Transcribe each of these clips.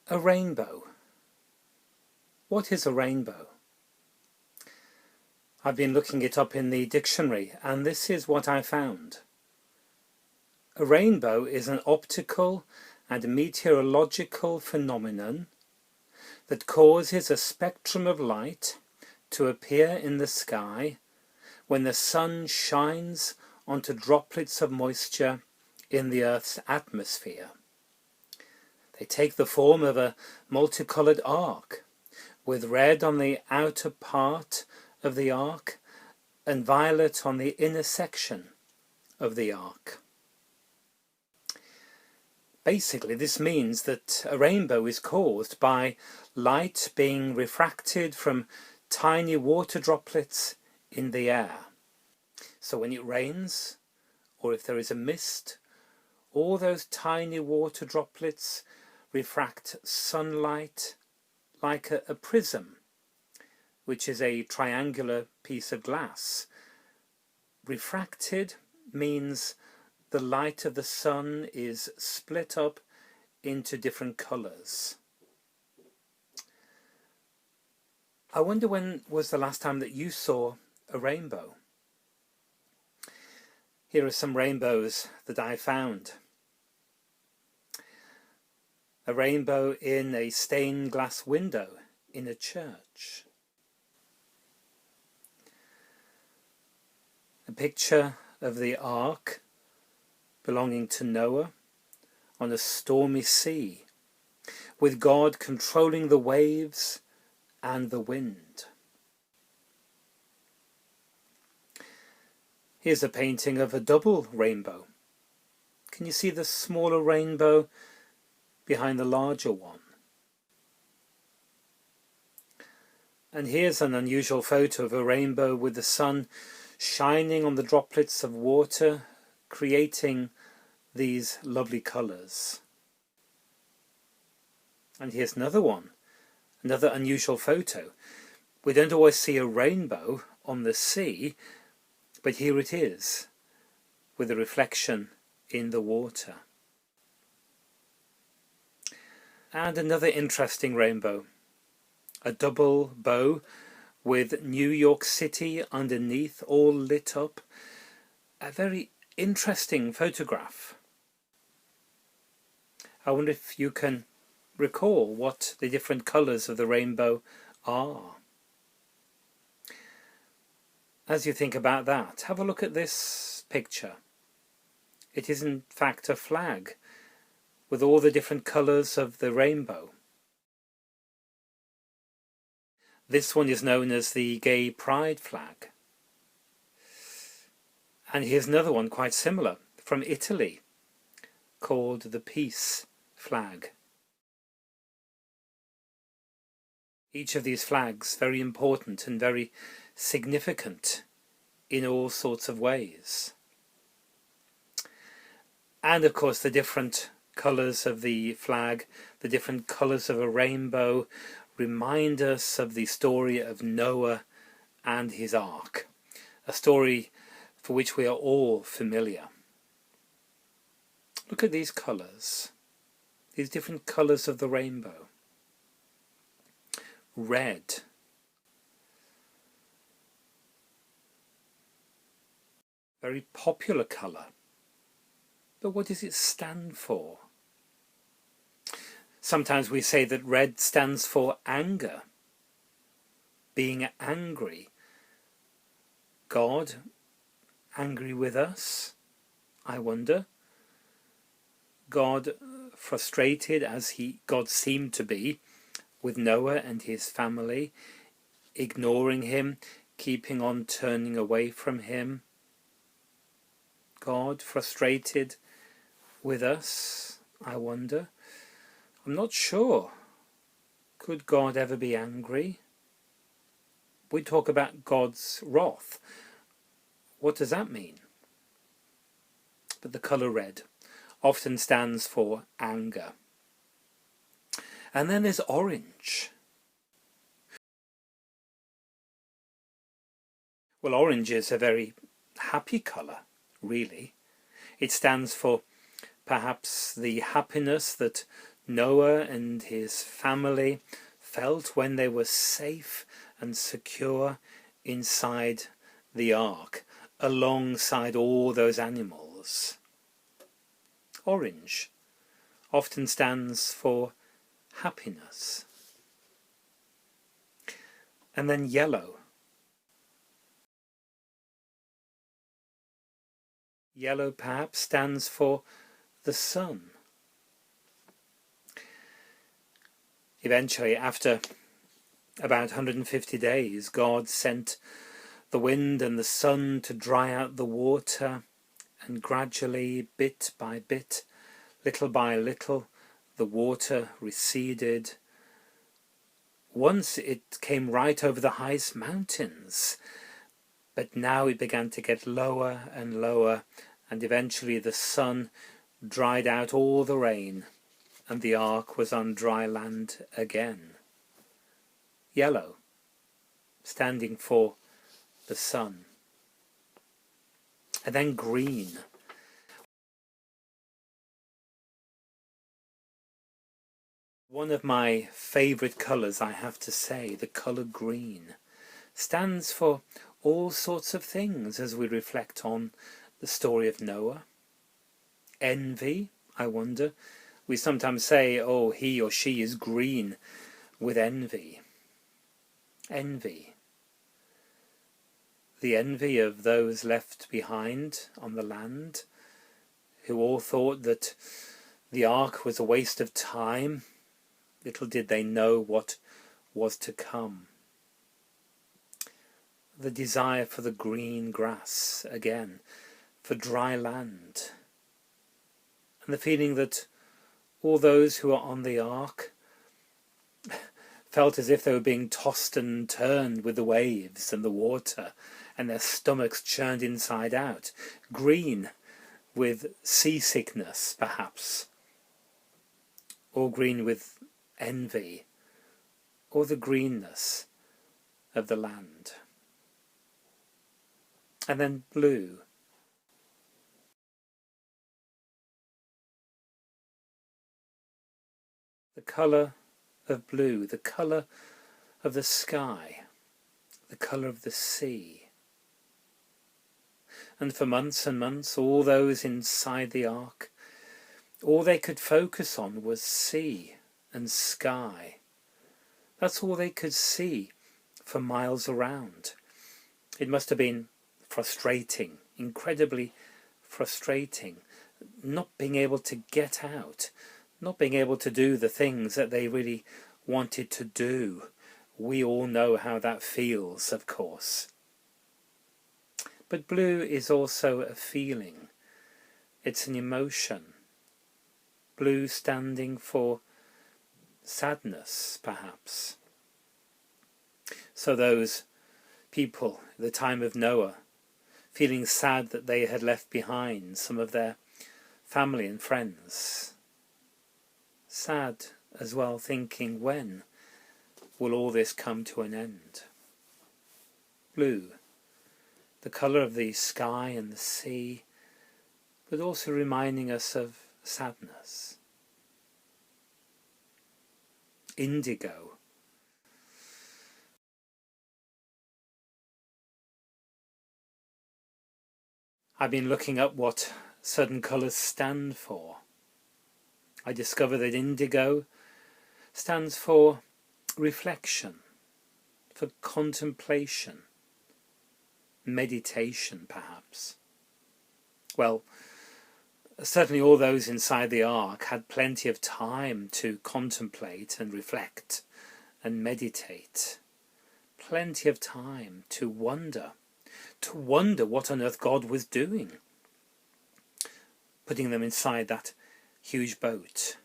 A rainbow. What is a rainbow? I've been looking it up in the dictionary, and this is what I found. A rainbow is an optical and meteorological phenomenon that causes a spectrum of light to appear in the sky when the sun shines onto droplets of moisture in the Earth's atmosphere. They take the form of a multicolored arc, with red on the outer part of the arc and violet on the inner section of the arc. Basically, this means that a rainbow is caused by light being refracted from tiny water droplets in the air. So when it rains, or if there is a mist, all those tiny water droplets refract sunlight like a prism, which is a triangular piece of glass. Refracted means the light of the sun is split up into different colours. I wonder when was the last time that you saw a rainbow? Here are some rainbows that I found. A rainbow in a stained glass window in a church. A picture of the ark belonging to Noah on a stormy sea, with God controlling the waves and the wind. Here's a painting of a double rainbow. Can you see the smaller rainbow behind the larger one? And here's an unusual photo of a rainbow with the sun shining on the droplets of water, creating these lovely colours. And here's another one, another unusual photo. We don't always see a rainbow on the sea, but here it is, with a reflection in the water. And another interesting rainbow, a double bow with New York City underneath, all lit up. A very interesting photograph. I wonder if you can recall what the different colours of the rainbow are. As you think about that, have a look at this picture. It is in fact a flag with all the different colours of the rainbow. This one is known as the Gay Pride flag. And here's another one quite similar from Italy called the Peace flag. Each of these flags very important and very significant in all sorts of ways. And of course the different colours of the flag, the different colours of a rainbow, remind us of the story of Noah and his ark, a story for which we are all familiar. Look at these colours, these different colours of the rainbow. Red, very popular colour, but what does it stand for? Sometimes we say that red stands for anger, being angry. God angry with us, I wonder. God frustrated as God seemed to be with Noah and his family, ignoring him, keeping on turning away from him. God frustrated with us, I wonder. I'm not sure. Could God ever be angry? We talk about God's wrath. What does that mean? But the colour red often stands for anger. And then there's orange. Well, orange is a very happy colour, really. It stands for perhaps the happiness that Noah and his family felt when they were safe and secure inside the ark, alongside all those animals. Orange often stands for happiness. And then yellow. Yellow perhaps stands for the sun. Eventually, after about 150 days, God sent the wind and the sun to dry out the water, and gradually, bit by bit, little by little, the water receded. Once it came right over the highest mountains, but now it began to get lower and lower, and eventually the sun dried out all the rain, and the ark was on dry land again. Yellow, standing for the sun. And then green. One of my favourite colours, I have to say, the colour green, stands for all sorts of things as we reflect on the story of Noah. Envy, I wonder. We sometimes say, oh, he or she is green with envy. Envy. The envy of those left behind on the land, who all thought that the ark was a waste of time. Little did they know what was to come. The desire for the green grass again, for dry land, and the feeling that all those who are on the ark felt as if they were being tossed and turned with the waves and the water, and their stomachs churned inside out. Green with seasickness, perhaps, or green with envy, or the greenness of the land. And then blue. The colour of blue, the colour of the sky, the colour of the sea. And for months and months, all those inside the ark, all they could focus on was sea and sky. That's all they could see for miles around. It must have been frustrating, incredibly frustrating, not being able to get out, not being able to do the things that they really wanted to do. We all know how that feels, of course. But blue is also a feeling. It's an emotion. Blue standing for sadness, perhaps. So those people at the time of Noah, feeling sad that they had left behind some of their family and friends. Sad as well, thinking, when will all this come to an end? Blue, the colour of the sky and the sea, but also reminding us of sadness. Indigo. I've been looking up what certain colours stand for. I discovered that indigo stands for reflection, for contemplation, meditation perhaps. Well, certainly all those inside the ark had plenty of time to contemplate and reflect and meditate. Plenty of time to wonder what on earth God was doing, putting them inside that huge boat.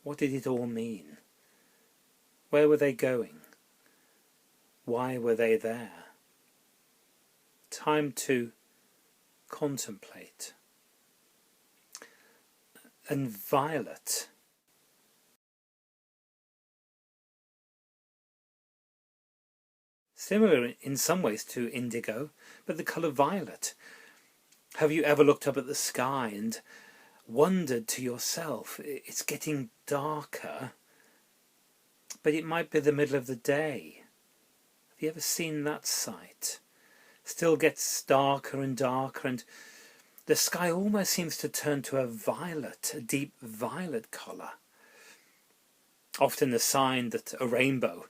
What did it all mean? Where were they going? Why were they there? Time to contemplate. And violet. Similar in some ways to indigo, but the colour violet. Have you ever looked up at the sky and wondered to yourself, it's getting darker, but it might be the middle of the day? Have you ever seen that sight? Still gets darker and darker, and the sky almost seems to turn to a deep violet colour. Often a sign that a rainbow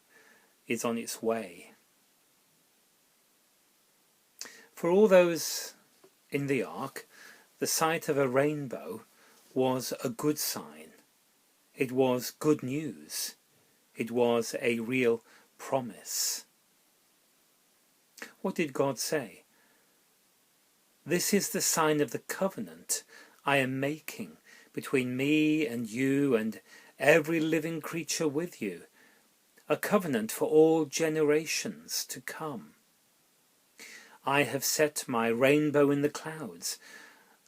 is on its way. For all those in the ark, the sight of a rainbow was a good sign. It was good news. It was a real promise. What did God say? This is the sign of the covenant I am making between me and you and every living creature with you, a covenant for all generations to come. I have set my rainbow in the clouds,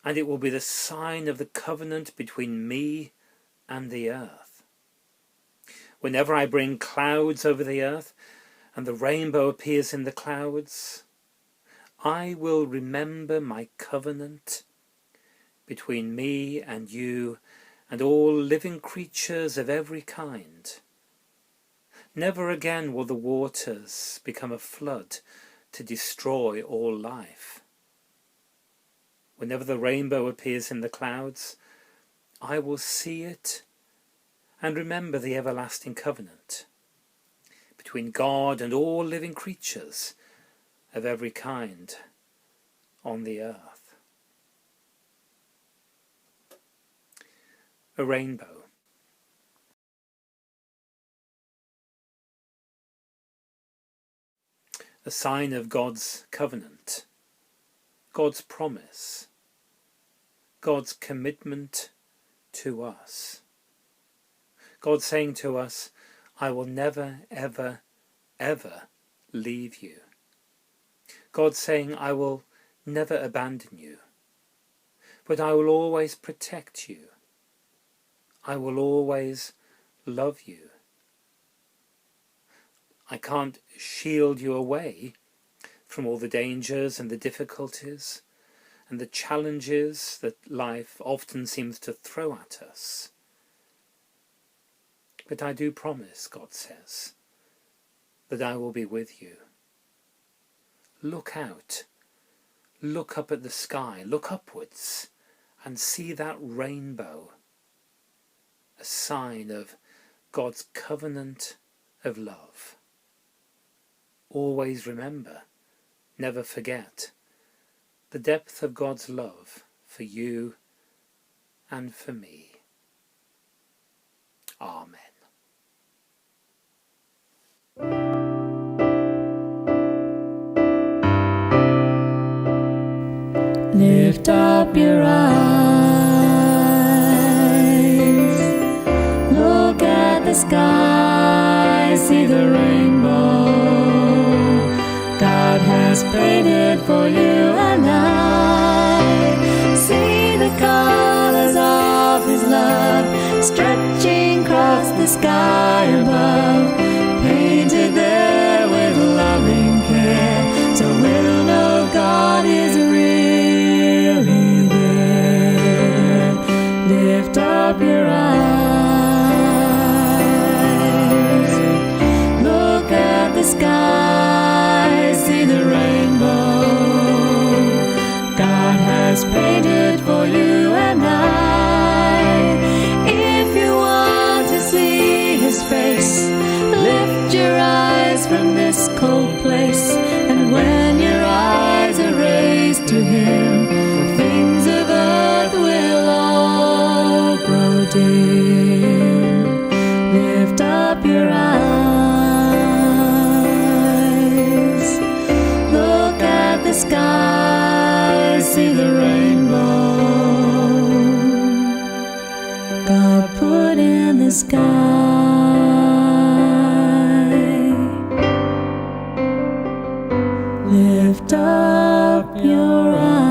and it will be the sign of the covenant between me and the earth. Whenever I bring clouds over the earth, and the rainbow appears in the clouds, I will remember my covenant between me and you and all living creatures of every kind. Never again will the waters become a flood to destroy all life. Whenever the rainbow appears in the clouds, I will see it and remember the everlasting covenant between God and all living creatures of every kind on the earth. A rainbow. A sign of God's covenant, God's promise, God's commitment to us. God saying to us, I will never, ever, ever leave you. God saying, I will never abandon you, but I will always protect you. I will always love you. I can't shield you away from all the dangers and the difficulties and the challenges that life often seems to throw at us. But I do promise, God says, that I will be with you. Look out, look up at the sky, look upwards and see that rainbow, a sign of God's covenant of love. Always remember, never forget, the depth of God's love for you and for me. Amen. Lift up your eyes, look at the sky, see the rainbow God has painted for you and I. See the colors of His love stretching across the sky above, painted there with loving care, so we'll know God is really there. Lift up your eyes, look at the sky, see the rainbow God has painted for you and I. If you want to see His face, lift your eyes from this cold place, and when your eyes are raised to Him, the things of earth will all grow dim. Lift up your eyes, look at the sky, see the rainbow God put in the sky. Lift up your eyes.